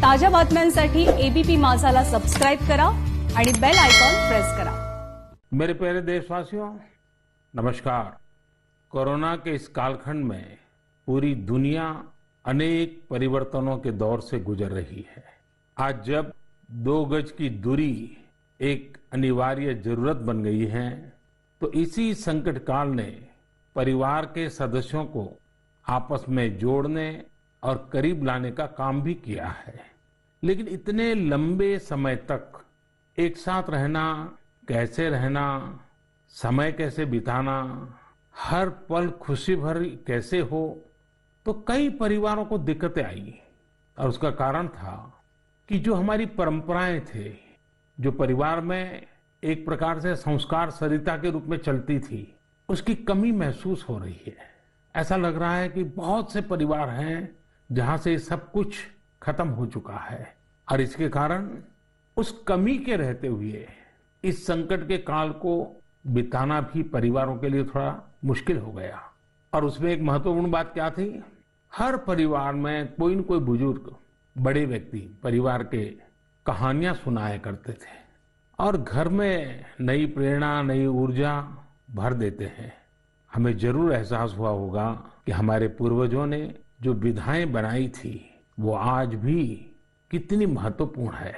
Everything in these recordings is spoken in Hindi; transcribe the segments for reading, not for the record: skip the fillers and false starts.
ताज्या बातम्यांसाठी एबीपी माझाला सबस्क्राइब करा आणि बेल आयकॉन प्रेस करा। मेरे प्यारे देशवासियों, नमस्कार। कोरोना के इस कालखंड में पूरी दुनिया अनेक परिवर्तनों के दौर से गुजर रही है। आज जब 2 गज की दूरी एक अनिवार्य जरूरत बन गई है, तो इसी संकट काल ने परिवार के सदस्यों को आपस में जोड़ने और करीब लाने का काम भी किया है। लेकिन इतने लंबे समय तक एक साथ रहना, कैसे रहना, समय कैसे बिताना, हर पल खुशी भरी कैसे हो, तो कई परिवारों को दिक्कतें आई। और उसका कारण था कि जो हमारी परंपराएं थे, जो परिवार में एक प्रकार से संस्कार सरिता के रूप में चलती थी, उसकी कमी महसूस हो रही है। ऐसा लग रहा है कि बहुत से परिवार हैं जहां से सब कुछ खत्म हो चुका है, और इसके कारण उस कमी के रहते हुए इस संकट के काल को बिताना भी परिवारों के लिए थोड़ा मुश्किल हो गया। और उसमें एक महत्वपूर्ण बात क्या थी, हर परिवार में कोई न कोई बुजुर्ग, बड़े व्यक्ति परिवार के कहानियां सुनाया करते थे और घर में नई प्रेरणा, नई ऊर्जा भर देते हैं। हमें जरूर एहसास हुआ होगा कि हमारे पूर्वजों ने जो विधाएं बनाई थी वो आज भी कितनी महत्वपूर्ण है,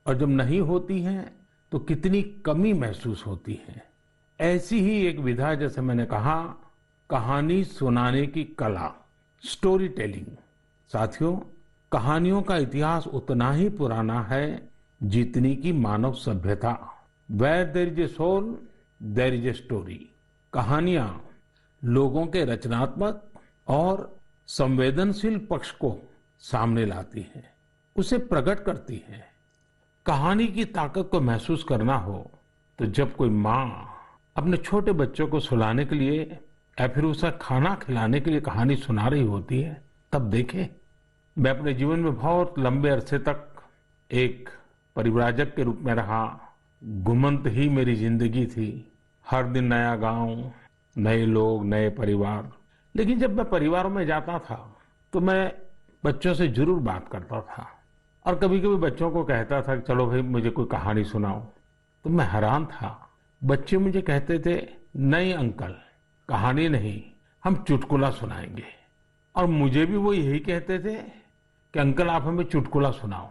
और जब नहीं होती हैं तो कितनी कमी महसूस होती है। ऐसी ही एक विधा, जैसे मैंने कहा, कहानी सुनाने की कला, स्टोरी टेलिंग। साथियों, कहानियों का इतिहास उतना ही पुराना है जितनी की मानव सभ्यता। Where there is a soul there is a story. कहानियां लोगों के रचनात्मक और संवेदनशील पक्ष को सामने लाती हैं, उसे प्रकट करती हैं। कहानी की ताकत को महसूस करना हो तो जब कोई माँ अपने छोटे बच्चों को सुलाने के लिए या फिर उसे खाना खिलाने के लिए कहानी सुना रही होती है, तब देखें। मैं अपने जीवन में बहुत लंबे अरसे तक एक परिव्राजक के रूप में रहा। घुमंत ही मेरी जिंदगी थी। हर दिन नया गांव, नए लोग, नए परिवार। लेकिन जब मैं परिवारों में जाता था तो मैं बच्चों से जरूर बात करता था, और कभी कभी बच्चों को कहता था कि चलो भाई मुझे कोई कहानी सुनाओ। तो मैं हैरान था। बच्चे मुझे कहते थे, नहीं अंकल, कहानी नहीं, हम चुटकुला सुनाएंगे। और मुझे भी वो यही कहते थे कि अंकल आप हमें चुटकुला सुनाओ।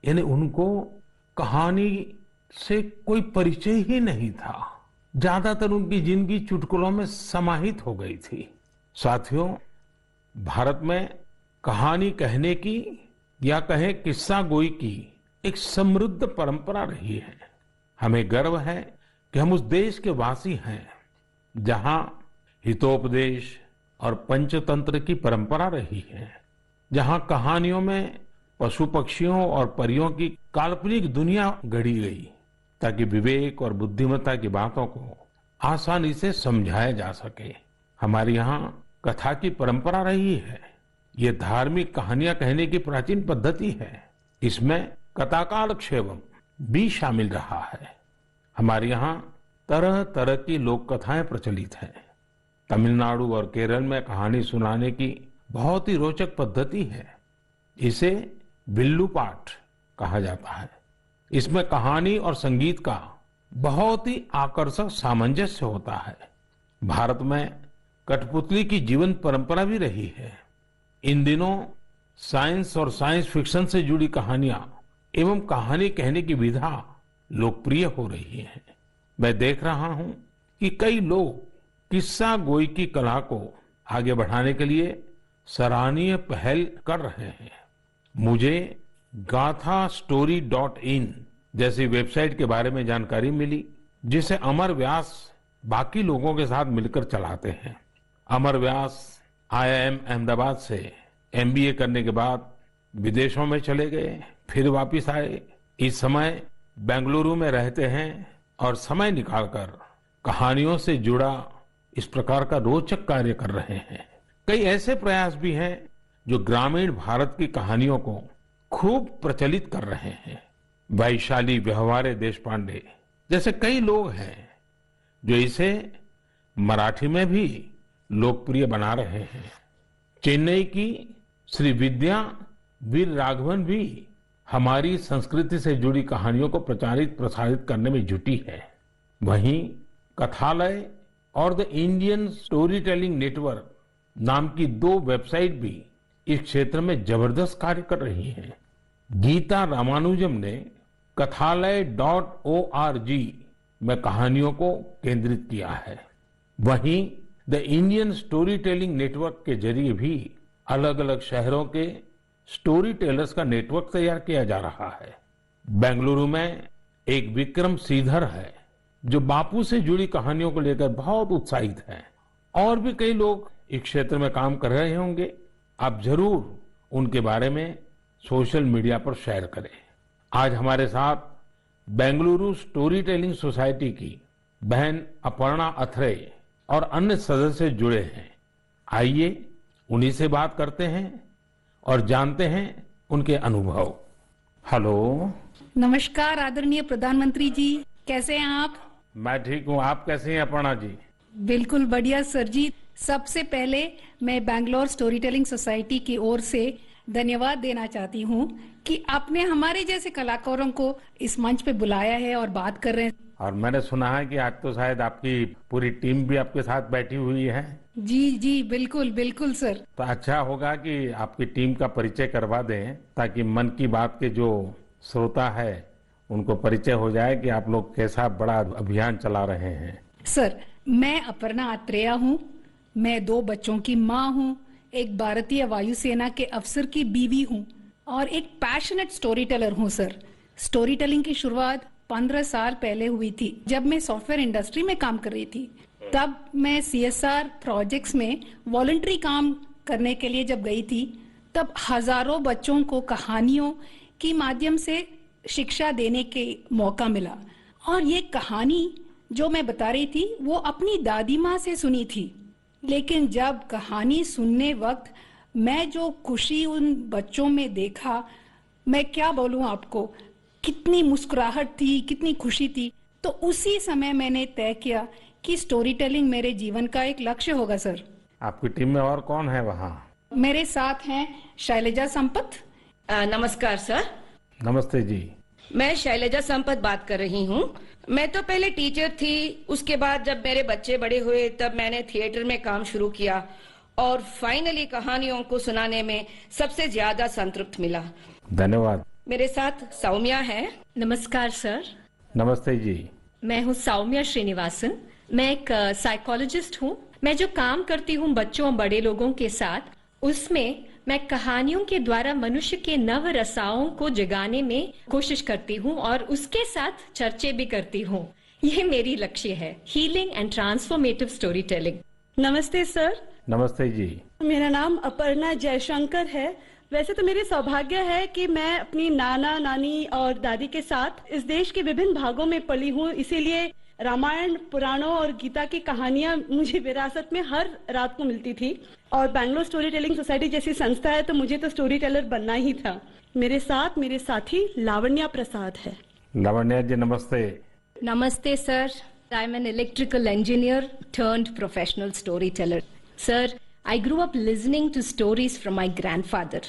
यानी उनको कहानी से कोई परिचय ही नहीं था। ज्यादातर उनकी जिंदगी चुटकुलों में समाहित हो गई थी। साथियों, भारत में कहानी कहने की या कहें किस्सा गोई की एक समृद्ध परंपरा रही है। हमें गर्व है कि हम उस देश के वासी हैं जहां हितोपदेश और पंचतंत्र की परंपरा रही है, जहां कहानियों में पशु पक्षियों और परियों की काल्पनिक दुनिया गढ़ी गई ताकि विवेक और बुद्धिमत्ता की बातों को आसानी से समझाया जा सके। हमारे यहाँ कथा की परंपरा रही है। ये धार्मिक कहानियां कहने की प्राचीन पद्धति है। इसमें कथाकालक्षेपम भी शामिल रहा है। हमारे यहाँ तरह तरह की लोक कथाएं प्रचलित हैं। तमिलनाडु और केरल में कहानी सुनाने की बहुत ही रोचक पद्धति है। इसे विल्लू पाठ कहा जाता है। इसमें कहानी और संगीत का बहुत ही आकर्षक सामंजस्य होता है। भारत में कठपुतली की जीवंत परंपरा भी रही है। इन दिनों साइंस और साइंस फिक्शन से जुड़ी कहानियां एवं कहानी कहने की विधा लोकप्रिय हो रही है। मैं देख रहा हूं कि कई लोग किस्सा गोई की कला को आगे बढ़ाने के लिए सराहनीय पहल कर रहे हैं। मुझे gaathastory.in जैसी वेबसाइट के बारे में जानकारी मिली, जिसे अमर व्यास बाकी लोगों के साथ मिलकर चलाते हैं। अमर व्यास IIM अहमदाबाद से MBA करने के बाद विदेशों में चले गए, फिर वापस आए। इस समय बेंगलुरु में रहते हैं और समय निकालकर कहानियों से जुड़ा इस प्रकार का रोचक कार्य कर रहे हैं। कई ऐसे प्रयास भी हैं जो ग्रामीण भारत की कहानियों को खूब प्रचलित कर रहे हैं। वैशाली व्यवहारे देशपांडे जैसे कई लोग हैं जो इसे मराठी में भी लोकप्रिय बना रहे हैं। चेन्नई की श्री विद्या वीर राघवन भी हमारी संस्कृति से जुड़ी कहानियों को प्रचारित प्रसारित करने में जुटी है। वहीं कथालय और the Indian story telling network नाम की 2 वेबसाइट भी इस क्षेत्र में जबरदस्त कार्य कर रही हैं। गीता रामानुजम ने kathalaya.org में कहानियों को केंद्रित किया है। वहीं the Indian story telling network के जरिए भी अलग अलग शहरों के स्टोरी टेलर्स का नेटवर्क तैयार किया जा रहा है। बेंगलुरु में एक विक्रम श्रीधर है जो बापू से जुड़ी कहानियों को लेकर बहुत उत्साहित है। और भी कई लोग इस क्षेत्र में काम कर रहे होंगे। आप जरूर उनके बारे में सोशल मीडिया पर शेयर करें। आज हमारे साथ बेंगलुरु स्टोरी टेलिंग सोसाइटी की बहन अपर्णा अथरे और अन्य सदस्य जुड़े हैं। आइए उन्हीं से बात करते हैं और जानते हैं उनके अनुभव। हेलो। नमस्कार आदरणीय प्रधानमंत्री जी, कैसे हैं आप? मैं ठीक हूँ, आप कैसे हैं अपर्णा जी? बिल्कुल बढ़िया सर जी। सबसे पहले मैं बैंगलोर स्टोरी टेलिंग सोसाइटी की ओर से धन्यवाद देना चाहती हूँ कि आपने हमारे जैसे कलाकारों को इस मंच पे बुलाया है और बात कर रहे हैं। और मैंने सुना है कि आज तो शायद आपकी पूरी टीम भी आपके साथ बैठी हुई है। जी जी बिल्कुल बिल्कुल सर। तो अच्छा होगा कि आपकी टीम का परिचय करवा दें ताकि मन की बात के जो श्रोता है उनको परिचय हो जाए कि आप लोग कैसा बड़ा अभियान चला रहे हैं। सर, मैं अपर्णा अत्रेया हूँ। मैं 2 बच्चों की माँ हूँ, एक भारतीय वायुसेना के अफसर की बीवी हूँ और एक पैशनेट स्टोरी टेलर हूँ सर। स्टोरी टेलिंग की शुरुआत 15 साल पहले हुई थी जब मैं सॉफ्टवेयर इंडस्ट्री में काम कर रही थी। तब मैं CSR प्रोजेक्ट्स में वॉलंटरी काम करने के लिए जब गई थी तब हजारों बच्चों को कहानियों के माध्यम से शिक्षा देने के मौका मिला। और ये कहानी जो मैं बता रही थी वो अपनी दादी माँ से सुनी थी। लेकिन जब कहानी सुनने वक्त मैं जो खुशी उन बच्चों में देखा, मैं क्या बोलूं आपको, कितनी मुस्कुराहट थी, कितनी खुशी थी। तो उसी समय मैंने तय किया कि स्टोरी टेलिंग मेरे जीवन का एक लक्ष्य होगा सर। आपकी टीम में और कौन है वहाँ? मेरे साथ हैं शैलजा संपत। नमस्कार सर। नमस्ते जी। मैं शैलजा संपत बात कर रही हूँ। मैं तो पहले टीचर थी, उसके बाद जब मेरे बच्चे बड़े हुए तब मैंने थिएटर में काम शुरू किया और फाइनली कहानियों को सुनाने में सबसे ज्यादा संतृप्त मिला। धन्यवाद। मेरे साथ सौम्या है। नमस्कार सर। नमस्ते जी। मैं हूँ सौम्या श्रीनिवासन। मैं एक साइकोलॉजिस्ट हूँ। मैं जो काम करती हूँ बच्चों और बड़े लोगों के साथ, उसमें मैं कहानियों के द्वारा मनुष्य के नव रसाओं को जगाने में कोशिश करती हूँ और उसके साथ चर्चे भी करती हूँ। ये मेरी लक्ष्य है, healing and transformative story telling. नमस्ते सर। नमस्ते जी। मेरा नाम अपर्णा जयशंकर है। वैसे तो मेरे सौभाग्य है कि मैं अपनी नाना नानी और दादी के साथ इस देश के विभिन्न भागों में पली हूँ, इसीलिए रामायण, पुराणों और गीता की कहानियां मुझे विरासत में हर रात को मिलती थी। और बैंगलोर स्टोरी टेलिंग सोसाइटी जैसी संस्था है तो मुझे तो स्टोरी टेलर बनना ही था। मेरे साथ मेरे साथी लावण्या प्रसाद है। लावण्या जी नमस्ते। नमस्ते sir. I am an electrical engineer turned professional storyteller. Sir, I grew up listening to stories from my grandfather.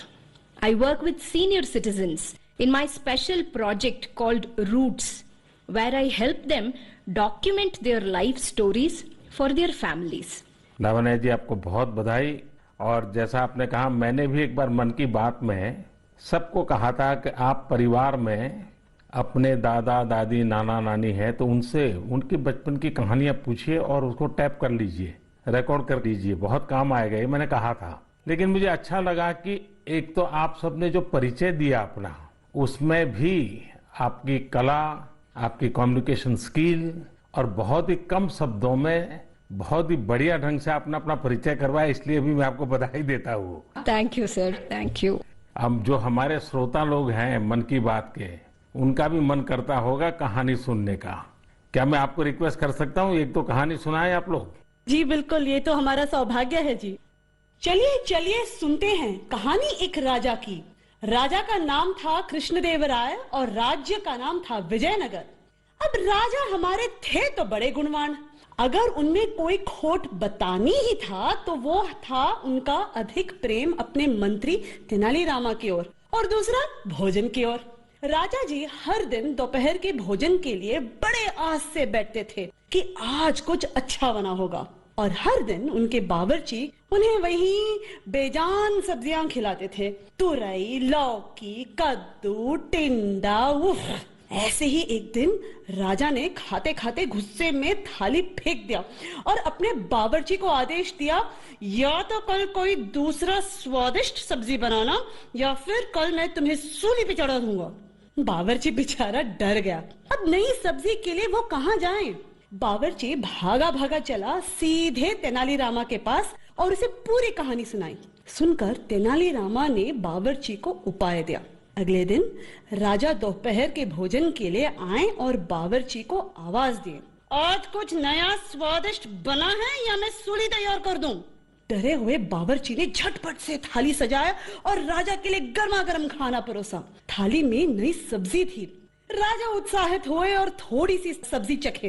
I work with senior citizens in my special project called Roots, where I help them document their life stories for their families. Lavanya ji आपको बहुत बधाई। और जैसा आपने कहा, मैंने भी एक बार मन की बात में सबको कहा था कि आप परिवार में अपने दादा दादी नाना नानी हैं तो उनसे उनके बचपन की कहानियां पूछिए और उसको टैप कर लीजिए, रिकॉर्ड कर लीजिए, बहुत काम आएगा, ये मैंने कहा था। लेकिन मुझे अच्छा लगा कि एक तो आप सबने जो परिचय दिया अपना, उसमें भी आपकी कला, आपकी कम्युनिकेशन स्किल और बहुत ही कम शब्दों में बहुत ही बढ़िया ढंग से आपने अपना परिचय करवाया, इसलिए भी मैं आपको बधाई देता हूँ। Thank you sir, thank you. अब जो हमारे श्रोता लोग हैं मन की बात के, उनका भी मन करता होगा कहानी सुनने का। क्या मैं आपको रिक्वेस्ट कर सकता हूँ, एक तो कहानी सुनाएं आप लोग? जी बिल्कुल, ये तो हमारा सौभाग्य है जी। चलिए चलिए सुनते हैं कहानी एक राजा की। राजा का नाम था कृष्णदेवराय और राज्य का नाम था विजयनगर। अब राजा हमारे थे तो बड़े गुणवान, अगर उनमें कोई खोट बतानी ही था तो वो था उनका अधिक प्रेम अपने मंत्री तेनाली रामा की ओर और दूसरा भोजन की ओर। राजा जी हर दिन दोपहर के भोजन के लिए बड़े आस से बैठते थे कि आज कुछ अच्छा बना होगा, और हर दिन उनके बावर्ची उन्हें वही बेजान सब्जियां खिलाते थे। तुरई, लौकी, कद्दू, टिंडा, उफ। ऐसे ही एक दिन राजा ने खाते खाते गुस्से में थाली फेंक दिया और अपने बावर्ची को आदेश दिया, या तो कल कोई दूसरा स्वादिष्ट सब्जी बनाना या फिर कल मैं तुम्हें सूली पे चढ़ा दूंगा। बावर्ची बेचारा डर गया। अब नई सब्जी के लिए वो कहाँ जाए? बावर्ची भागा भागा चला सीधे तेनालीरामा के पास और उसे पूरी कहानी सुनाई। सुनकर तेनालीरामा ने बावर्ची को उपाय दिया। अगले दिन राजा दोपहर के भोजन के लिए आए और बावर्ची को आवाज दिए, आज कुछ नया स्वादिष्ट बना है या मैं सूली तैयार कर दूं? डरे हुए बावर्ची ने झटपट से थाली सजाया और राजा के लिए गर्मा गर्म खाना परोसा। थाली में नई सब्जी थी। राजा उत्साहित हुए और थोड़ी सी सब्जी चखे।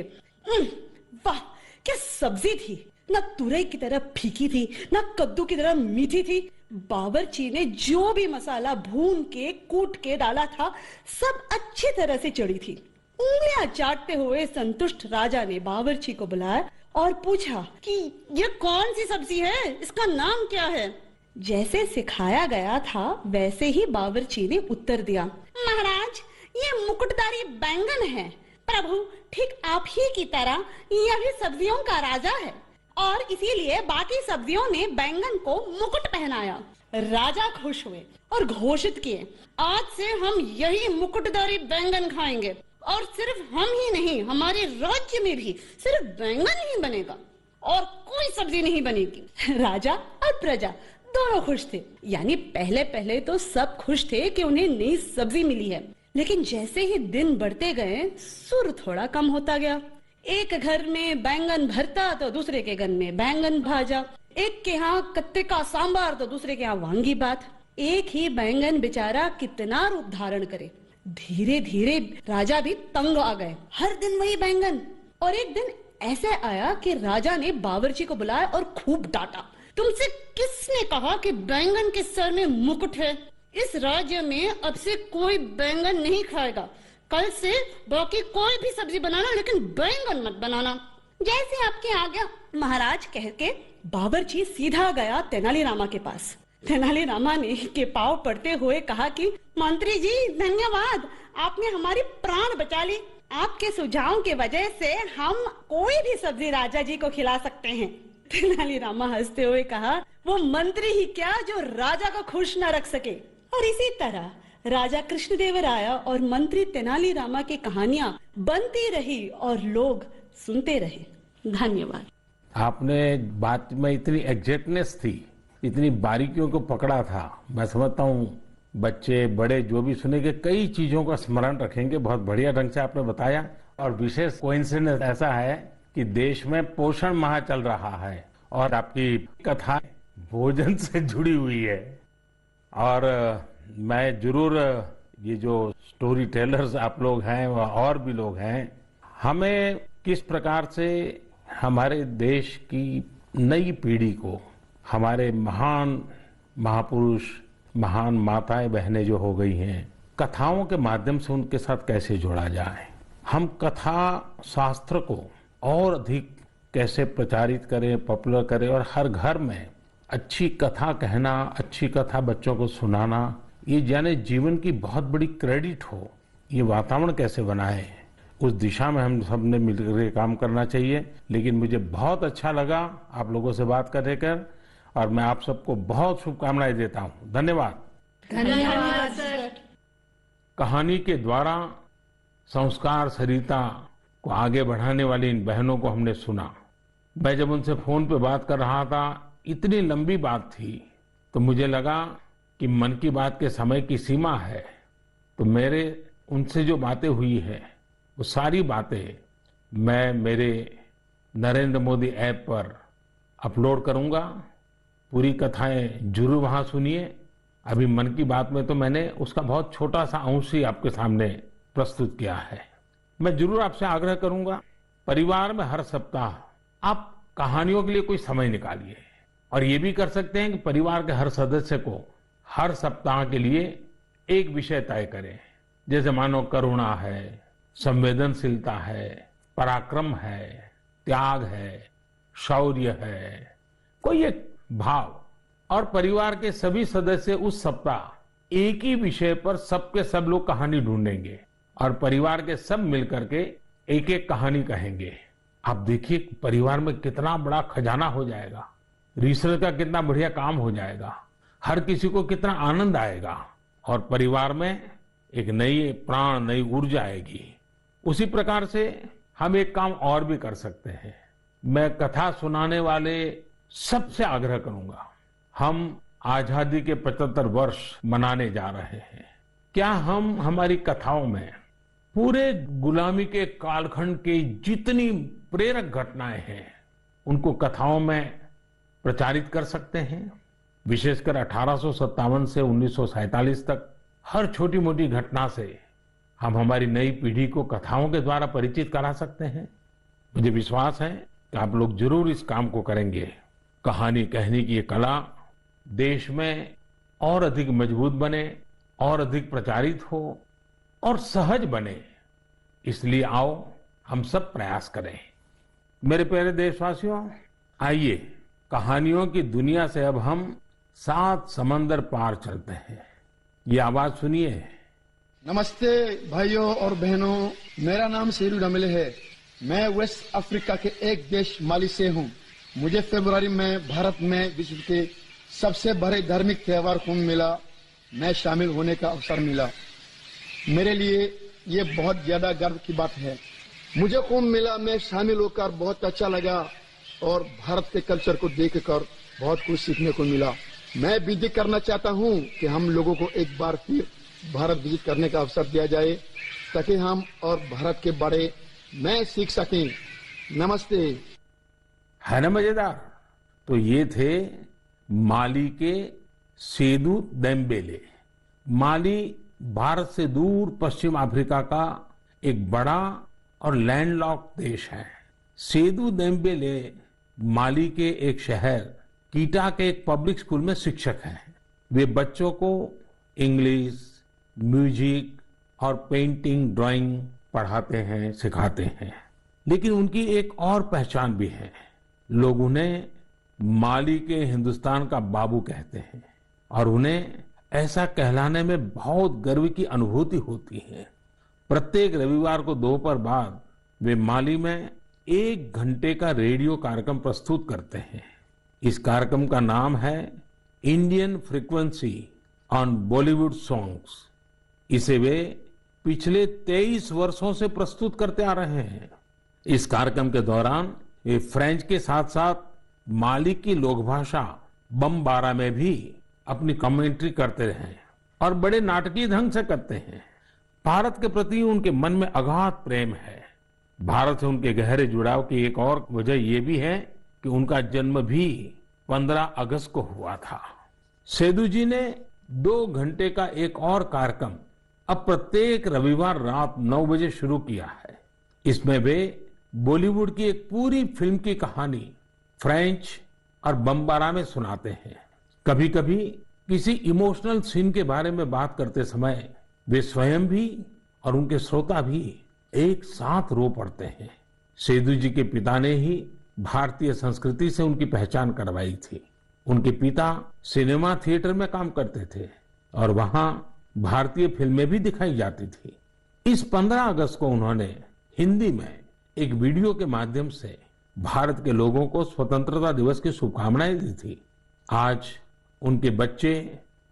वाह, क्या सब्जी थी! न तुरई की तरह फीकी थी, न कद्दू की तरह मीठी थी। बावर्ची ने जो भी मसाला भून के कूट के डाला था, सब अच्छी तरह से चढ़ी थी। उंगलियां चाटते हुए संतुष्ट राजा ने बावर्ची को बुलाया और पूछा कि ये कौन सी सब्जी है, इसका नाम क्या है? जैसे सिखाया गया था वैसे ही बावर्ची ने उत्तर दिया, महाराज, ये मुकुटधारी बैंगन है। प्रभु, ठीक आप ही की तरह यह भी सब्जियों का राजा है और इसीलिए बाकी सब्जियों ने बैंगन को मुकुट पहनाया। राजा खुश हुए और घोषित किए, आज से हम यही मुकुटधारी बैंगन खाएंगे और सिर्फ हम ही नहीं, हमारे राज्य में भी सिर्फ बैंगन ही बनेगा और कोई सब्जी नहीं बनेगी। राजा और प्रजा दोनों खुश थे। यानी पहले पहले तो सब खुश थे कि उन्हें नई सब्जी मिली है, लेकिन जैसे ही दिन बढ़ते गए सुर थोड़ा कम होता गया। एक घर में बैंगन भरता तो दूसरे के घर में बैंगन भाजा, एक के यहाँ कत्ते का सांबार तो दूसरे के यहाँ वांगी बात। एक ही बैंगन बेचारा कितना रूप धारण करे। धीरे धीरे राजा भी तंग आ गए। हर दिन वही बैंगन। और एक दिन ऐसे आया कि राजा ने बावर्ची को बुलाया और खूब डांटा, तुमसे किसने कहा कि बैंगन के सर में मुकुट है? इस राज्य में अब से कोई बैंगन नहीं खाएगा। कल से बाकी कोई भी सब्जी बनाना, लेकिन बैंगन मत बनाना। जैसे आपकी आज्ञा महाराज, कह के बावर्ची सीधा गया तेनालीरामा के पास। तेनालीरामा ने के पांव पड़ते हुए कहा कि मंत्री जी धन्यवाद, आपने हमारी प्राण बचा ली। आपके सुझाव के वजह से हम कोई भी सब्जी राजा जी को खिला सकते हैं। तेनालीरामा हंसते हुए कहा, वो मंत्री ही क्या जो राजा को खुश न रख सके। और इसी तरह राजा कृष्णदेवराय और मंत्री तेनालीरामा की कहानियां बनती रही और लोग सुनते रहे। धन्यवाद। आपने बात में इतनी एग्जैक्टनेस थी, इतनी बारीकियों को पकड़ा था। मैं समझता हूँ बच्चे बड़े जो भी सुनेंगे कई चीजों का स्मरण रखेंगे। बहुत बढ़िया ढंग से आपने बताया। और विशेष कोइंसिडेंस ऐसा है कि देश में पोषण माह चल रहा है और आपकी कथा भोजन से जुड़ी हुई है। और मैं जरूर, ये जो स्टोरी टेलर्स आप लोग हैं और भी लोग हैं, हमें किस प्रकार से हमारे देश की नई पीढ़ी को हमारे महान महापुरुष, महान माताएं बहनें जो हो गई हैं, कथाओं के माध्यम से उनके साथ कैसे जोड़ा जाए। हम कथा शास्त्र को और अधिक कैसे प्रचारित करें, पॉपुलर करें और हर घर में अच्छी कथा कहना, अच्छी कथा बच्चों को सुनाना, ये जाने जीवन की बहुत बड़ी क्रेडिट हो। ये वातावरण कैसे बनाए, उस दिशा में हम सब ने मिलकर काम करना चाहिए। लेकिन मुझे बहुत अच्छा लगा आप लोगों से बात करने कर, और मैं आप सबको बहुत शुभकामनाएं देता हूं। धन्यवाद। धन्यवाद सर। कहानी के द्वारा संस्कार सरिता को आगे बढ़ाने वाली इन बहनों को हमने सुना। मैं जब उनसे फोन पे बात कर रहा था, इतनी लंबी बात थी, तो मुझे लगा कि मन की बात के समय की सीमा है, तो मेरे उनसे जो बातें हुई है वो सारी बातें मैं मेरे नरेंद्र मोदी ऐप पर अपलोड करूंगा। पूरी कथाएं जरूर वहां सुनिए। अभी मन की बात में तो मैंने उसका बहुत छोटा सा अंश ही आपके सामने प्रस्तुत किया है। मैं जरूर आपसे आग्रह करूंगा, परिवार में हर सप्ताह आप कहानियों के लिए कोई समय निकालिए। और ये भी कर सकते हैं कि परिवार के हर सदस्य को हर सप्ताह के लिए एक विषय तय करें जैसे मानो करुणा है, संवेदनशीलता है, पराक्रम है, त्याग है, शौर्य है, कोई एक भाव। और परिवार के सभी सदस्य उस सप्ताह एक ही विषय पर सबके सब लोग कहानी ढूंढेंगे और परिवार के सब मिलकर के एक एक कहानी कहेंगे। आप देखिए परिवार में कितना बड़ा खजाना हो जाएगा, रिसर्च का कितना बढ़िया काम हो जाएगा, हर किसी को कितना आनंद आएगा और परिवार में एक नई प्राण, नई ऊर्जा आएगी। उसी प्रकार से हम एक काम और भी कर सकते हैं। मैं कथा सुनाने वाले सबसे आग्रह करूंगा, हम आजादी के 75 वर्ष मनाने जा रहे हैं। क्या हम हमारी कथाओं में पूरे गुलामी के कालखंड की जितनी प्रेरक घटनाएं हैं उनको कथाओं में प्रचारित कर सकते हैं? विशेषकर 1857 से 1947 तक हर छोटी मोटी घटना से हम हमारी नई पीढ़ी को कथाओं के द्वारा परिचित करा सकते हैं। मुझे विश्वास है कि आप लोग जरूर इस काम को करेंगे। कहानी कहने की ये कला देश में और अधिक मजबूत बने और अधिक प्रचारित हो और सहज बने, इसलिए आओ हम सब प्रयास करें। मेरे प्यारे देशवासियों, आइए कहानियों की दुनिया से अब हम 7 समंदर पार चलते हैं। ये आवाज सुनिए। नमस्ते भाइयों और बहनों, मेरा नाम शेरू डमले है। मैं वेस्ट अफ्रीका के एक देश माली से हूँ। मुझे फरवरी में भारत में विश्व के सबसे बड़े धार्मिक त्योहार कुंभ मेला में शामिल होने का अवसर मिला। मेरे लिए ये बहुत ज्यादा गर्व की बात है। मुझे कुंभ मेला में शामिल होकर बहुत अच्छा लगा और भारत के कल्चर को देखकर बहुत कुछ सीखने को मिला। मैं विनती करना चाहता हूँ कि हम लोगों को एक बार फिर भारत विजिट करने का अवसर दिया जाए ताकि हम और भारत के बारे में सीख सकें। नमस्ते। है ना मजेदार? तो ये थे माली के सेदू देम्बेले। माली भारत से दूर पश्चिम अफ्रीका का एक बड़ा और लैंडलॉक्ड देश है। सेदू देम्बेले माली के एक शहर कीटा के एक पब्लिक स्कूल में शिक्षक हैं। वे बच्चों को इंग्लिश, म्यूजिक और पेंटिंग, ड्राइंग पढ़ाते हैं, सिखाते हैं। लेकिन उनकी एक और पहचान भी है। लोग उन्हें माली के हिंदुस्तान का बाबू कहते हैं और उन्हें ऐसा कहलाने में बहुत गर्व की अनुभूति होती है। प्रत्येक रविवार को दोपहर बाद वे माली में 1 घंटे का रेडियो कार्यक्रम प्रस्तुत करते हैं। इस कार्यक्रम का नाम है Indian frequency on Bollywood songs. इसे वे पिछले 23 वर्षों से प्रस्तुत करते आ रहे हैं। इस कार्यक्रम के दौरान वे फ्रेंच के साथ साथ माली की लोक भाषा बमबारा में भी अपनी कमेंट्री करते रहे और बड़े नाटकीय ढंग से करते हैं। भारत के प्रति उनके मन में अगाध प्रेम है। भारत से उनके गहरे जुड़ाव की एक और वजह यह भी है कि उनका जन्म भी 15 अगस्त को हुआ था। सेदू जी ने 2 घंटे का एक और कार्यक्रम अब प्रत्येक रविवार रात 9 बजे शुरू किया है। इसमें वे बॉलीवुड की एक पूरी फिल्म की कहानी फ्रेंच और बमबारा में सुनाते हैं। कभी कभी किसी इमोशनल सीन के बारे में बात करते समय वे स्वयं भी और उनके श्रोता भी एक साथ रो पड़ते हैं। सेदू जी के पिता ने ही भारतीय संस्कृति से उनकी पहचान करवाई थी। उनके पिता सिनेमा थिएटर में काम करते थे और वहां भारतीय फिल्में भी दिखाई जाती थी। इस 15 अगस्त को उन्होंने हिंदी में एक वीडियो के माध्यम से भारत के लोगों को स्वतंत्रता दिवस की शुभकामनाएं दी थी। आज उनके बच्चे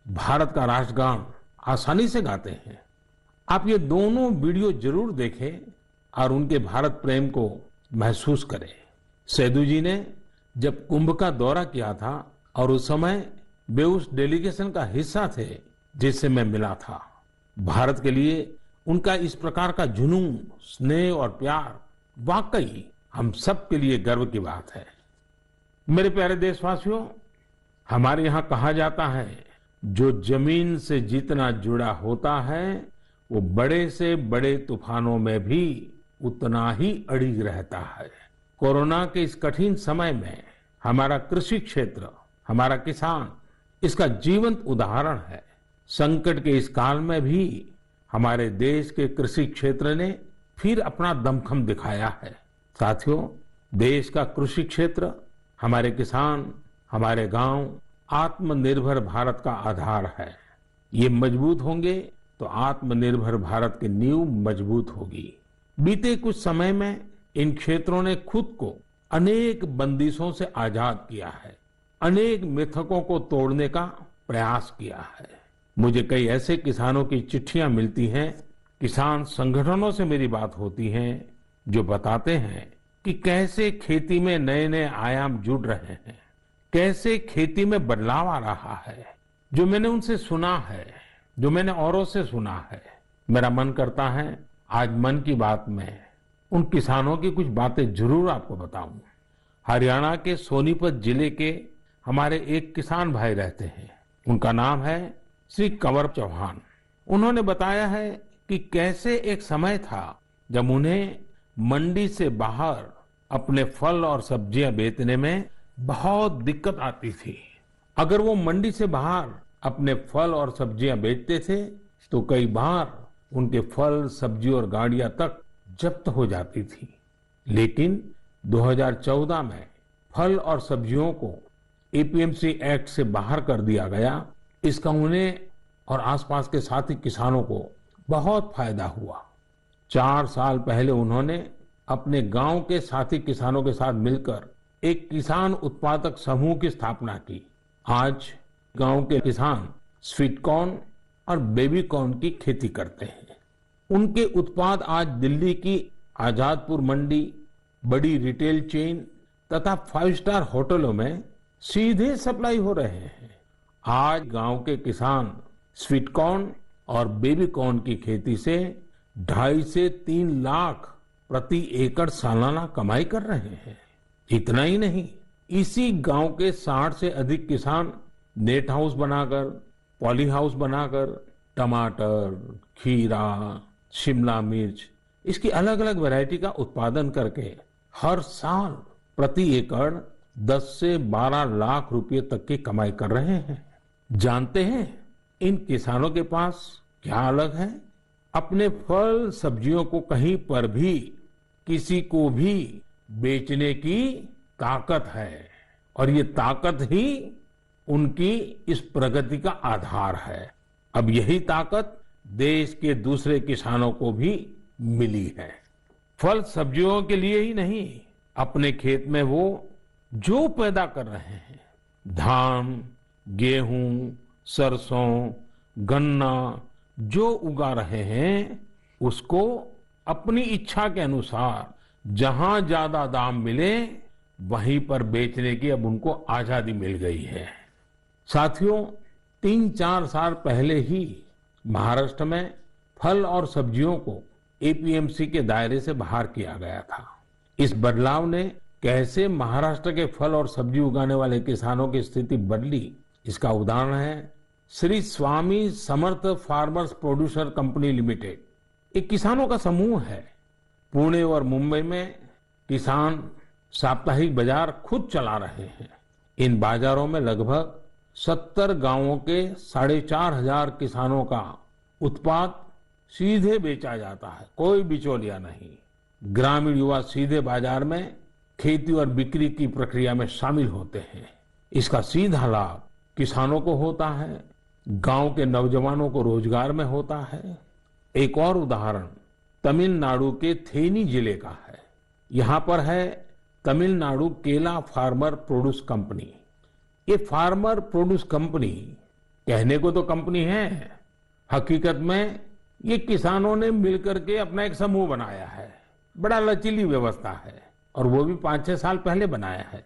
भारत का राष्ट्रगान आसानी से गाते हैं। आप ये दोनों वीडियो जरूर देखें और उनके भारत प्रेम को महसूस करें। सेदू जी ने जब कुंभ का दौरा किया था और उस समय वे उस डेलीगेशन का हिस्सा थे जिससे मैं मिला था। भारत के लिए उनका इस प्रकार का जुनून, स्नेह और प्यार वाकई हम सब के लिए गर्व की बात है। मेरे प्यारे देशवासियों, हमारे यहाँ कहा जाता है जो जमीन से जितना जुड़ा होता है वो बड़े से बड़े तूफानों में भी उतना ही अड़िग रहता है। कोरोना के इस कठिन समय में हमारा कृषि क्षेत्र, हमारा किसान इसका जीवंत उदाहरण है। संकट के इस काल में भी हमारे देश के कृषि क्षेत्र ने फिर अपना दमखम दिखाया है। साथियों, देश का कृषि क्षेत्र, हमारे किसान, हमारे गांव आत्मनिर्भर भारत का आधार है। ये मजबूत होंगे तो आत्मनिर्भर भारत की नींव मजबूत होगी। बीते कुछ समय में इन क्षेत्रों ने खुद को अनेक बंदिशों से आजाद किया है, अनेक मिथकों को तोड़ने का प्रयास किया है। मुझे कई ऐसे किसानों की चिट्ठियां मिलती हैं, किसान संगठनों से मेरी बात होती है, जो बताते हैं कि कैसे खेती में नए नए आयाम जुड़ रहे हैं, कैसे खेती में बदलाव आ रहा है। जो मैंने उनसे सुना है, जो मैंने औरों से सुना है, मेरा मन करता है आज मन की बात में उन किसानों की कुछ बातें जरूर आपको बताऊं। हरियाणा के सोनीपत जिले के हमारे एक किसान भाई रहते हैं, उनका नाम है श्री कंवर चौहान। उन्होंने बताया है कि कैसे एक समय था जब उन्हें मंडी से बाहर अपने फल और सब्जियां बेचने में बहुत दिक्कत आती थी। अगर वो मंडी से बाहर अपने फल और सब्जियां बेचते थे तो कई बार उनके फल, सब्जी और गाड़ियां तक जब्त हो जाती थी। लेकिन 2014 में फल और सब्जियों को एपीएमसी एक्ट से बाहर कर दिया गया। इसका उन्हें और आसपास के साथी किसानों को बहुत फायदा हुआ। 4 साल पहले उन्होंने अपने गांव के साथी किसानों के साथ मिलकर एक किसान उत्पादक समूह की स्थापना की। आज गांव के किसान स्वीट कॉर्न और बेबी कॉर्न की खेती करते हैं। उनके उत्पाद आज दिल्ली की आजादपुर मंडी, बड़ी रिटेल चेन तथा 5 स्टार होटलों में सीधे सप्लाई हो रहे हैं। आज गांव के किसान स्वीट कॉर्न और बेबी कॉर्न की खेती से 2.5 से 3 लाख प्रति एकड़ सालाना कमाई कर रहे हैं। इतना ही नहीं, इसी गांव के 60 से अधिक किसान नेट हाउस बनाकर, पॉली हाउस बनाकर टमाटर, खीरा, शिमला मिर्च, इसकी अलग अलग वैरायटी का उत्पादन करके हर साल प्रति एकड़ 10 से 12 लाख रुपए तक की कमाई कर रहे हैं। जानते हैं इन किसानों के पास क्या अलग है? अपने फल सब्जियों को कहीं पर भी किसी को भी बेचने की ताकत है, और ये ताकत ही उनकी इस प्रगति का आधार है। अब यही ताकत देश के दूसरे किसानों को भी मिली है। फल सब्जियों के लिए ही नहीं, अपने खेत में वो जो पैदा कर रहे हैं, धान, गेहूं, सरसों, गन्ना जो उगा रहे हैं, उसको अपनी इच्छा के अनुसार जहां ज्यादा दाम मिले वहीं पर बेचने की अब उनको आजादी मिल गई है। साथियों, 3-4 साल पहले ही महाराष्ट्र में फल और सब्जियों को एपीएमसी के दायरे से बाहर किया गया था। इस बदलाव ने कैसे महाराष्ट्र के फल और सब्जी उगाने वाले किसानों की स्थिति बदली, इसका उदाहरण है Shri Swami Samarth farmers producer company limited. एक किसानों का समूह है। पुणे और मुंबई में किसान साप्ताहिक बाजार खुद चला रहे हैं। इन बाजारों में लगभग 70 गांवों के 4,500 किसानों का उत्पाद सीधे बेचा जाता है, कोई बिचौलिया नहीं। ग्रामीण युवा सीधे बाजार में खेती और बिक्री की प्रक्रिया में शामिल होते हैं। इसका सीधा लाभ किसानों को होता है, गांव के नौजवानों को रोजगार में होता है। एक और उदाहरण तमिलनाडु के थेनी जिले का है। यहाँ पर है तमिलनाडु केला फार्मर प्रोड्यूस कंपनी। ये फार्मर प्रोड्यूस कंपनी कहने को तो कंपनी है, हकीकत में ये किसानों ने मिलकर के अपना एक समूह बनाया है। बड़ा लचीली व्यवस्था है और वो भी 5-6 साल पहले बनाया है।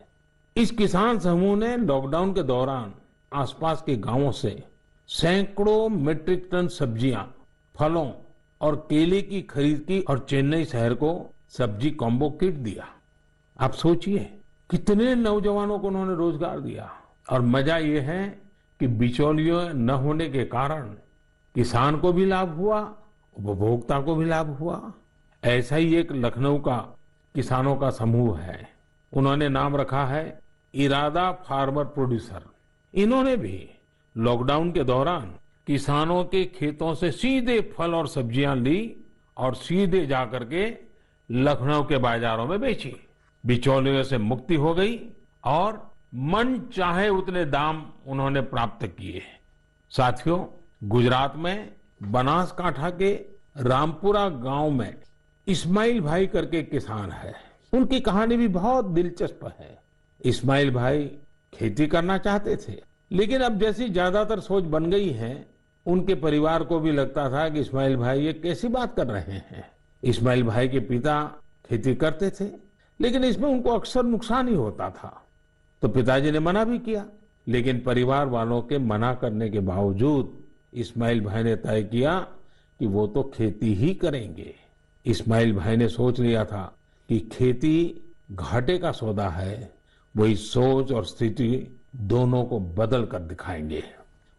इस किसान समूह ने लॉकडाउन के दौरान आसपास के गांवों से सैकड़ों मीट्रिक टन सब्जियां, फलों और केले की खरीद की और चेन्नई शहर को सब्जी कॉम्बो किट दिया। आप सोचिए कितने नौजवानों को उन्होंने रोजगार दिया। और मजा ये है कि बिचौलियों न होने के कारण किसान को भी लाभ हुआ, उपभोक्ता को भी लाभ हुआ। ऐसा ही एक लखनऊ का किसानों का समूह है। उन्होंने नाम रखा है इरादा फार्मर प्रोड्यूसर। इन्होंने भी लॉकडाउन के दौरान किसानों के खेतों से सीधे फल और सब्जियां ली और सीधे जाकर के लखनऊ के बाजारों में बेची। बिचौलियों से मुक्ति हो गई और मन चाहे उतने दाम उन्होंने प्राप्त किए। साथियों, गुजरात में बनासकांठा के रामपुरा गांव में इस्माइल भाई करके किसान है। उनकी कहानी भी बहुत दिलचस्प है। इस्माइल भाई खेती करना चाहते थे, लेकिन अब जैसी ज्यादातर सोच बन गई है, उनके परिवार को भी लगता था कि इस्माइल भाई ये कैसी बात कर रहे हैं। इस्माइल भाई के पिता खेती करते थे, लेकिन इसमें उनको अक्सर नुकसान ही होता था। तो पिताजी ने मना भी किया, लेकिन परिवार वालों के मना करने के बावजूद इस्माइल भाई ने तय किया कि वो तो खेती ही करेंगे। इस्माइल भाई ने सोच लिया था कि खेती घाटे का सौदा है। वही सोच और स्थिति दोनों को बदल कर दिखाएंगे।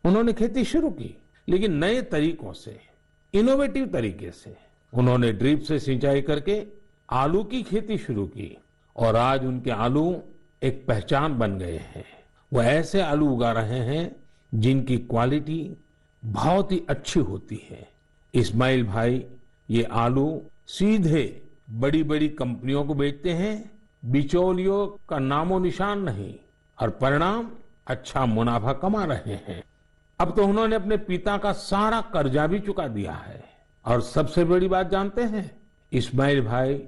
उन्होंने खेती शुरू की, लेकिन नए तरीकों से, इनोवेटिव तरीके से। उन्होंने ड्रिप से सिंचाई करके आलू की खेती शुरू की और आज उनके आलू एक पहचान बन गए हैं। वो ऐसे आलू उगा रहे हैं जिनकी क्वालिटी बहुत ही अच्छी होती है। इस्माइल भाई ये आलू सीधे बड़ी बड़ी कंपनियों को बेचते हैं। बिचौलियों का नामो निशान नहीं, और परिणाम अच्छा मुनाफा कमा रहे हैं। अब तो उन्होंने अपने पिता का सारा कर्जा भी चुका दिया है। और सबसे बड़ी बात जानते हैं, इस्माइल भाई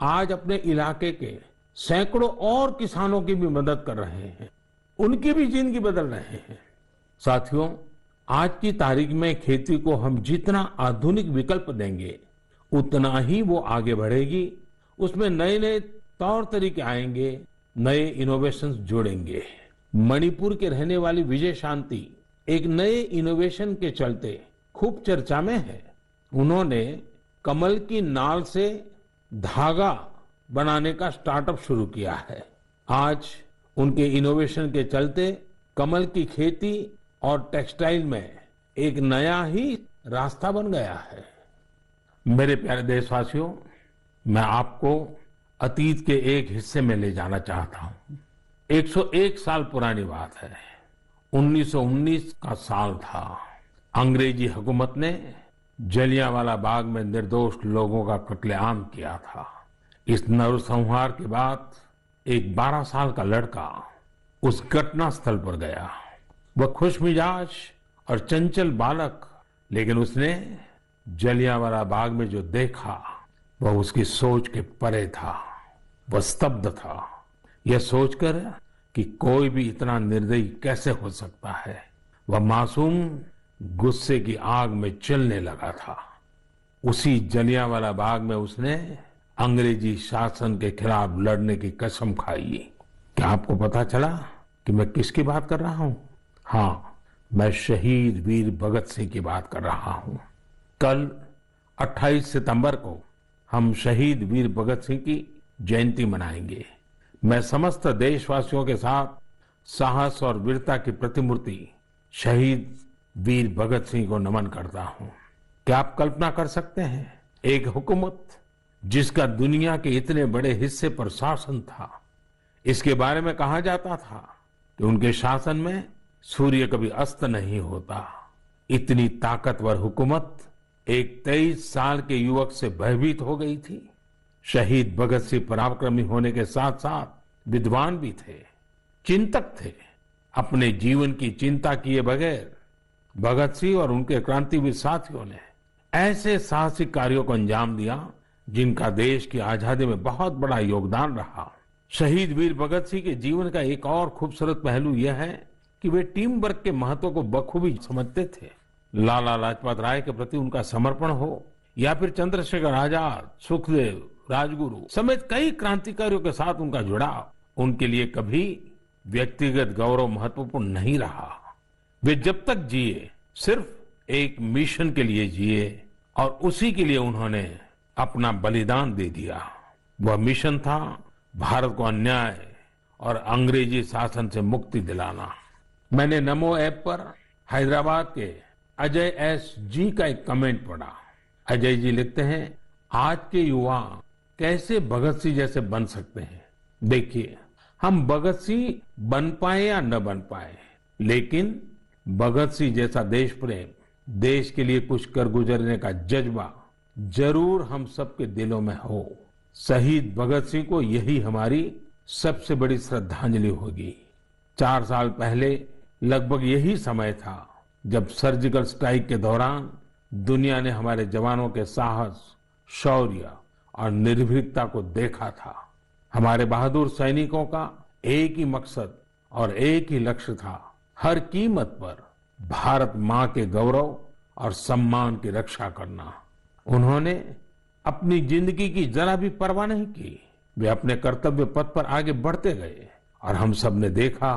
आज अपने इलाके के सैकड़ों और किसानों की भी मदद कर रहे हैं। उनकी भी जिंदगी बदल रहे हैं। साथियों, आज की तारीख में खेती को हम जितना आधुनिक विकल्प देंगे, उतना ही वो आगे बढ़ेगी। उसमें नए नए तौर तरीके आएंगे, नए इनोवेशंस जोड़ेंगे। मणिपुर के रहने वाली विजय शांति एक नए इनोवेशन के चलते खूब चर्चा में है। उन्होंने कमल की नाल से धागा बनाने का स्टार्टअप शुरू किया है। आज उनके इनोवेशन के चलते कमल की खेती और टेक्सटाइल में एक नया ही रास्ता बन गया है। मेरे प्यारे देशवासियों, मैं आपको अतीत के एक हिस्से में ले जाना चाहता हूं। 101 साल पुरानी बात है। 1919 का साल था। अंग्रेजी हुकूमत ने जलियांवाला बाग में निर्दोष लोगों का कत्लेआम किया था। इस नरसंहार के बाद एक 12 साल का लड़का उस घटना स्थल पर गया। वह खुशमिजाज और चंचल बालक, लेकिन उसने जलियांवाला बाग में जो देखा वह उसकी सोच के परे था। वह स्तब्ध था, यह सोचकर कि कोई भी इतना निर्दयी कैसे हो सकता है। वह मासूम गुस्से की आग में जलने लगा था। उसी जलियांवाला बाग में उसने अंग्रेजी शासन के खिलाफ लड़ने की कसम खाई। क्या आपको पता चला कि मैं किसकी बात कर रहा हूं? हाँ, मैं शहीद वीर भगत सिंह की बात कर रहा हूं। कल 28 सितंबर को हम शहीद वीर भगत सिंह की जयंती मनाएंगे। मैं समस्त देशवासियों के साथ साहस और वीरता की प्रतिमूर्ति शहीद वीर भगत सिंह को नमन करता हूं। क्या आप कल्पना कर सकते हैं, एक हुकूमत जिसका दुनिया के इतने बड़े हिस्से पर शासन था, इसके बारे में कहा जाता था कि उनके शासन में सूर्य कभी अस्त नहीं होता। इतनी ताकतवर हुकूमत एक 23 साल के युवक से भयभीत हो गई थी। शहीद भगत सिंह पराक्रमी होने के साथ साथ विद्वान भी थे, चिंतक थे। अपने जीवन की चिंता किए बगैर भगत सिंह और उनके क्रांतिवीर साथियों ने ऐसे साहसिक कार्यों को अंजाम दिया जिनका देश की आजादी में बहुत बड़ा योगदान रहा। शहीद वीर भगत सिंह के जीवन का एक और खूबसूरत पहलू यह है कि वे टीम वर्क के महत्व को बखूबी समझते थे। लाला लाजपत राय के प्रति उनका समर्पण हो या फिर चंद्रशेखर आजाद, सुखदेव, राजगुरु समेत कई क्रांतिकारियों के साथ उनका जुड़ाव उनके लिए कभी व्यक्तिगत गौरव महत्वपूर्ण नहीं रहा। वे जब तक जिए सिर्फ एक मिशन के लिए जिए और उसी के लिए उन्होंने अपना बलिदान दे दिया। वह मिशन था भारत को अन्याय और अंग्रेजी शासन से मुक्ति दिलाना। मैंने नमो ऐप पर हैदराबाद के अजय एस जी का एक कमेंट पढ़ा। अजय जी लिखते हैं, आज के युवा कैसे भगत सिंह जैसे बन सकते हैं। देखिए, हम भगत सिंह बन पाए या न बन पाए, लेकिन भगत सिंह जैसा देश प्रेम देश के लिए कुछ कर गुजरने का जज्बा जरूर हम सबके दिलों में हो। शहीद भगत सिंह को यही हमारी सबसे बड़ी श्रद्धांजलि होगी। 4 साल पहले लगभग यही समय था जब सर्जिकल स्ट्राइक के दौरान दुनिया ने हमारे जवानों के साहस, शौर्य और निर्भीकता को देखा था। हमारे बहादुर सैनिकों का एक ही मकसद और एक ही लक्ष्य था, हर कीमत पर भारत मां के गौरव और सम्मान की रक्षा करना। उन्होंने अपनी जिंदगी की जरा भी परवाह नहीं की। वे अपने कर्तव्य पथ पर आगे बढ़ते गए और हम सब ने देखा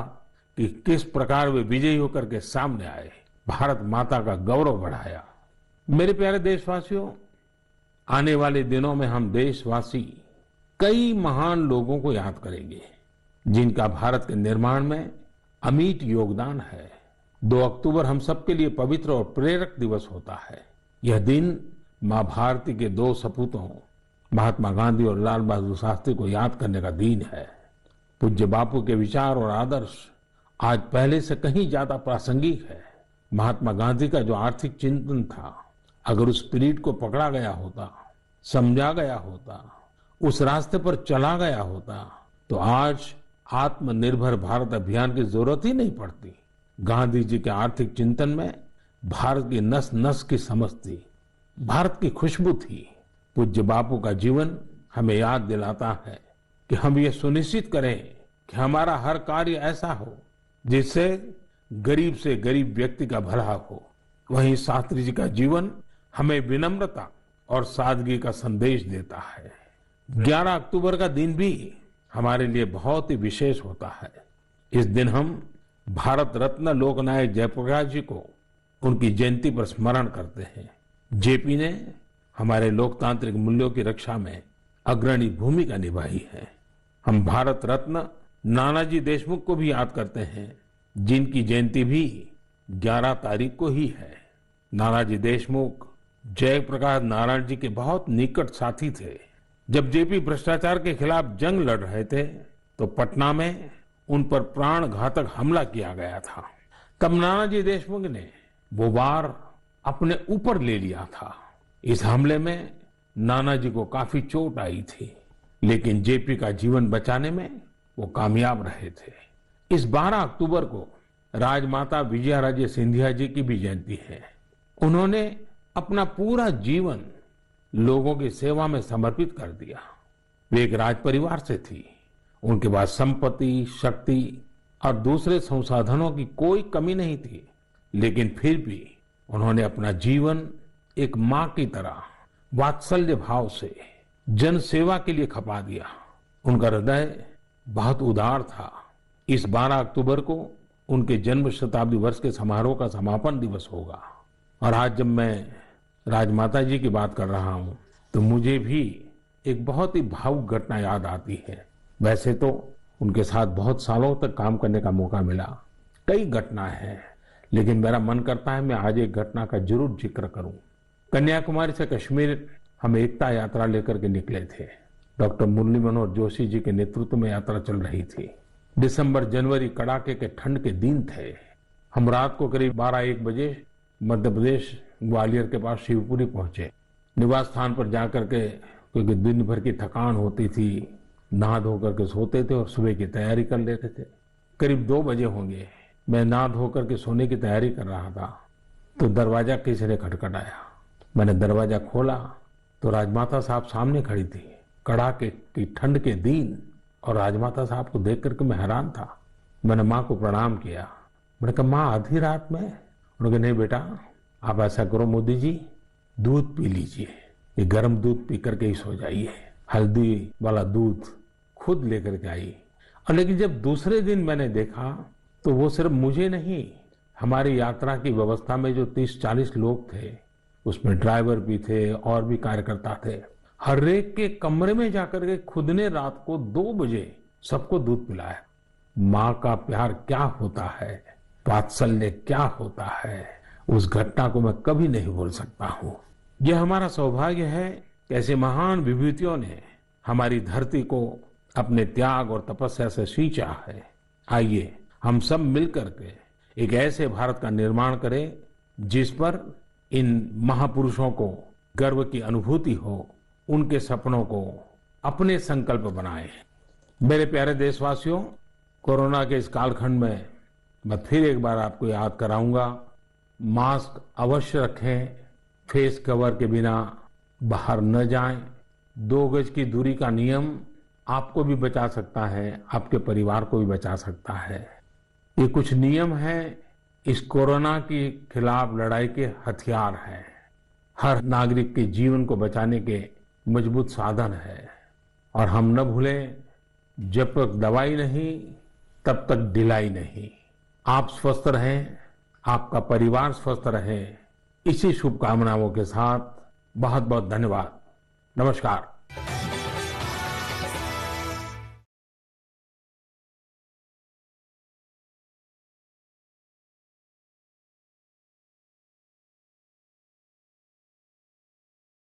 कि किस प्रकार वे विजयी होकर के सामने आए, भारत माता का गौरव बढ़ाया। मेरे प्यारे देशवासियों, आने वाले दिनों में हम देशवासी कई महान लोगों को याद करेंगे जिनका भारत के निर्माण में अमिट योगदान है। 2 अक्टूबर हम सबके लिए पवित्र और प्रेरक दिवस होता है। यह दिन मां भारती के 2 सपूतों महात्मा गांधी और लाल बहादुर शास्त्री को याद करने का दिन है। पूज्य बापू के विचार और आदर्श आज पहले से कहीं ज्यादा प्रासंगिक है। महात्मा गांधी का जो आर्थिक चिंतन था, अगर उस स्पिरिट को पकड़ा गया होता, समझा गया होता, उस रास्ते पर चला गया होता, तो आज आत्मनिर्भर भारत अभियान की जरूरत ही नहीं पड़ती। गांधी जी के आर्थिक चिंतन में भारत की नस नस की समझ थी, भारत की खुशबू थी। पूज्य बापू का जीवन हमें याद दिलाता है कि हम ये सुनिश्चित करें कि हमारा हर कार्य ऐसा हो जिससे गरीब से गरीब व्यक्ति का भला हो। वहीं शास्त्री जी का जीवन हमें विनम्रता और सादगी का संदेश देता है। 11 अक्टूबर का दिन भी हमारे लिए बहुत ही विशेष होता है। इस दिन हम भारत रत्न लोकनायक जयप्रकाश जी को उनकी जयंती पर स्मरण करते हैं। जेपी ने हमारे लोकतांत्रिक मूल्यों की रक्षा में अग्रणी भूमिका निभाई है। हम भारत रत्न नानाजी देशमुख को भी याद करते हैं, जिनकी जयंती भी 11 तारीख को ही है। नानाजी देशमुख जयप्रकाश नारायण जी के बहुत निकट साथी थे। जब जेपी भ्रष्टाचार के खिलाफ जंग लड़ रहे थे तो पटना में उन पर प्राण घातक हमला किया गया था। तब नानाजी देशमुख ने वो वार अपने ऊपर ले लिया था। इस हमले में नानाजी को काफी चोट आई थी, लेकिन जेपी का जीवन बचाने में वो कामयाब रहे थे। इस 12 अक्टूबर को राजमाता विजयाराजे सिंधिया जी की भी जयंती है। उन्होंने अपना पूरा जीवन लोगों की सेवा में समर्पित कर दिया। वे एक राज परिवार से थी। उनके पास संपत्ति, शक्ति और दूसरे संसाधनों की कोई कमी नहीं थी, लेकिन फिर भी उन्होंने अपना जीवन एक मां की तरह वात्सल्य भाव से जन सेवा के लिए खपा दिया। उनका हृदय बहुत उदार था। इस 12 अक्टूबर को उनके जन्म शताब्दी वर्ष के समारोह का समापन दिवस होगा। और आज जब मैं राजमाता जी की बात कर रहा हूं तो मुझे भी एक बहुत ही भावुक घटना याद आती है। वैसे तो उनके साथ बहुत सालों तक काम करने का मौका मिला, कई घटनाएं हैं, लेकिन मेरा मन करता है मैं आज एक घटना का जरूर जिक्र करूं। कन्याकुमारी से कश्मीर हम एकता यात्रा लेकर के निकले थे। डॉक्टर मुरली मनोहर जोशी जी के नेतृत्व में यात्रा चल रही थी। दिसंबर जनवरी कड़ाके के ठंड के दिन थे। हम रात को करीब 12-1 बजे मध्य प्रदेश ग्वालियर के पास शिवपुरी पहुंचे। निवास स्थान पर जाकर के, क्योंकि दिन भर की थकान होती थी, नहा धो करके सोते थे और सुबह की तैयारी कर लेते थे। करीब 2 बजे होंगे, मैं नहा धो करके सोने की तैयारी कर रहा था तो दरवाजा किसी ने खटखटाया। मैंने दरवाजा खोला तो राजमाता साहब सामने खड़ी थी। कड़ाके की ठंड के दिन और राजमाता साहब को देख करके मैं हैरान था। मैंने माँ को प्रणाम किया। मैंने कहा, माँ आधी रात में? उन्होंने कहा, नहीं बेटा, आप ऐसा करो मोदी जी, दूध पी लीजिए, ये गर्म दूध पी करके ही सो जाइए। हल्दी वाला दूध खुद लेकर के आई। और लेकिन जब दूसरे दिन मैंने देखा तो वो सिर्फ मुझे नहीं, हमारी यात्रा की व्यवस्था में जो 30-40 लोग थे, उसमें ड्राइवर भी थे और भी कार्यकर्ता थे, हर एक के कमरे में जाकर के खुद ने रात को 2 बजे सबको दूध पिलाया। माँ का प्यार क्या होता है, वात्सल्य क्या होता है, उस घटना को मैं कभी नहीं भूल सकता हूँ। यह हमारा सौभाग्य है कि ऐसे महान विभूतियों ने हमारी धरती को अपने त्याग और तपस्या से सींचा है। आइए हम सब मिलकर के एक ऐसे भारत का निर्माण करें जिस पर इन महापुरुषों को गर्व की अनुभूति हो, उनके सपनों को अपने संकल्प बनाएं। मेरे प्यारे देशवासियों, कोरोना के इस कालखंड में मैं फिर एक बार आपको याद कराऊंगा, मास्क अवश्य रखें, फेस कवर के बिना बाहर न जाएं, 2 गज की दूरी का नियम आपको भी बचा सकता है, आपके परिवार को भी बचा सकता है। ये कुछ नियम हैं, इस कोरोना के खिलाफ लड़ाई के हथियार हैं, हर नागरिक के जीवन को बचाने के मजबूत साधन है। और हम न भूलें, जब तक दवाई नहीं तब तक ढिलाई नहीं। आप स्वस्थ रहें, आपका परिवार स्वस्थ रहे, इसी शुभकामनाओं के साथ बहुत बहुत धन्यवाद। नमस्कार।